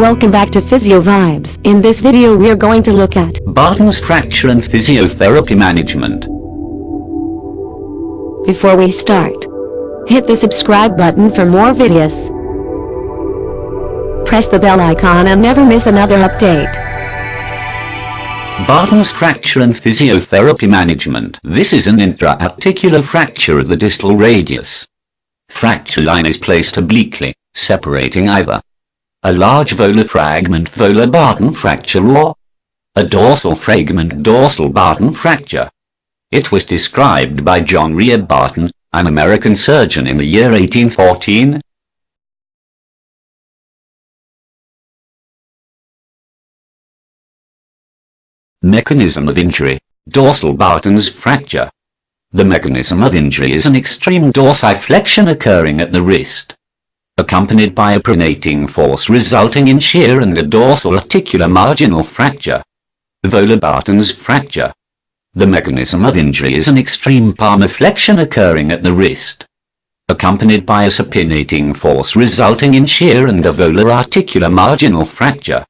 Welcome back to Physio Vibes. In this video we are going to look at Barton'S fracture and physiotherapy management. Before we start, hit the subscribe button for more videos. Press the bell icon and never miss another update. Barton'S fracture and physiotherapy management. This is an intra-articular fracture of the distal radius. Fracture line is placed obliquely, separating either a large volar fragment volar Barton fracture or a dorsal fragment dorsal Barton fracture. It was described by John Rear Barton, an American surgeon, in the year 1814. Mechanism of injury: dorsal Barton's fracture. The mechanism of injury is an extreme dorsiflexion occurring at the wrist, accompanied by a pronating force resulting in shear and a dorsal articular marginal fracture. Volar Barton's fracture. The mechanism of injury is an extreme palmar flexion occurring at the wrist, accompanied by a supinating force resulting in shear and a volar articular marginal fracture.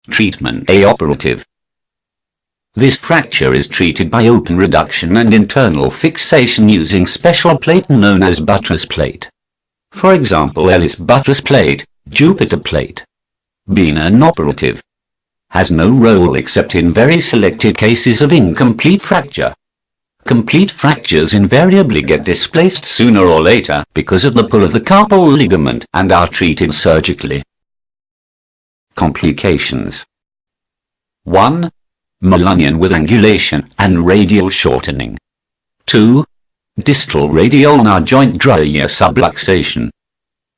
Treatment: Operative. This fracture is treated by open reduction and internal fixation using special plate known as buttress plate. For example, Ellis buttress plate, Jupiter plate. Being inoperative, has no role except in very selected cases of incomplete fracture. Complete fractures invariably get displaced sooner or later because of the pull of the carpal ligament and are treated surgically. Complications: 1. Malunion with angulation and radial shortening. 2. Distal radial ulnar joint dryia subluxation.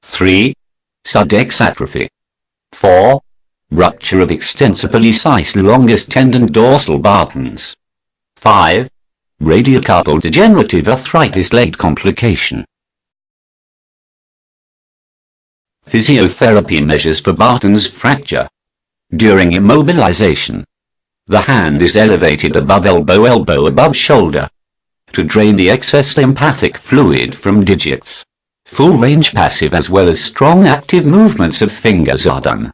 3. Sudex atrophy. 4. Rupture of extensor pollicis longus tendon dorsal Barton's. 5. Radiocarpal degenerative arthritis late complication. Physiotherapy measures for Barton's fracture. During immobilization, the hand is elevated above elbow above shoulder, to drain the excess lymphatic fluid from digits. Full range passive as well as strong active movements of fingers are done.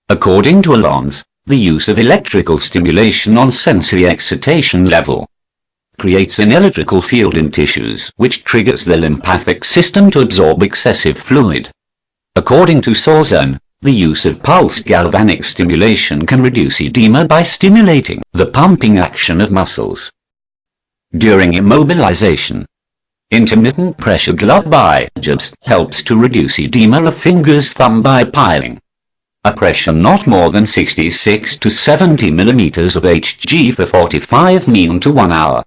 According to Alon's, the use of electrical stimulation on sensory excitation level creates an electrical field in tissues which triggers the lymphatic system to absorb excessive fluid. According to Sorzan, the use of pulse galvanic stimulation can reduce edema by stimulating the pumping action of muscles. During immobilization, intermittent pressure glove biceps helps to reduce edema of fingers thumb by piling a pressure not more than 66 to 70 mm of Hg for 45 min to 1 hour.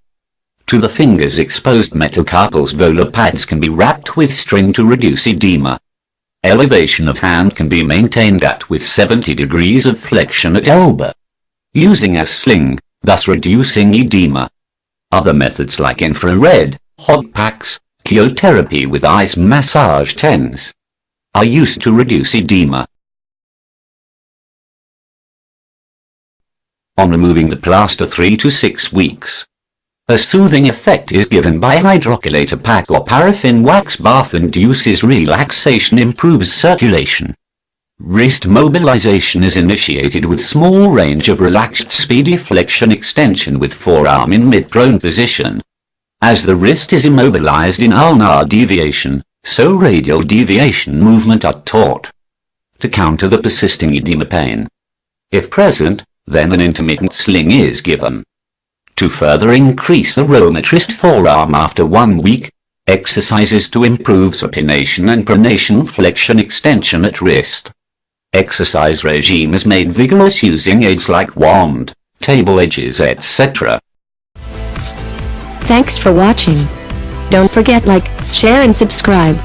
To the fingers exposed metacarpals volar pads can be wrapped with string to reduce edema. Elevation of hand can be maintained at with 70 degrees of flexion at elbow, using a sling, thus reducing edema. Other methods like infrared, hot packs, chyotherapy with ice massage tens are used to reduce edema. On removing the plaster 3 to 6 weeks, a soothing effect is given by hydrocollator pack or paraffin wax bath. Induces relaxation, improves circulation. Wrist mobilization is initiated with small range of relaxed speedy flexion extension with forearm in mid-prone position. As the wrist is immobilized in ulnar deviation, so radial deviation movement are taught to counter the persisting edema pain. If present, then an intermittent sling is given. To further increase the rheumatist forearm after 1 week, exercises to improve supination and pronation flexion extension at wrist. Exercise regime is made vigorous using aids like wand, table edges, etc. Thanks for watching. Don't forget like, share and subscribe.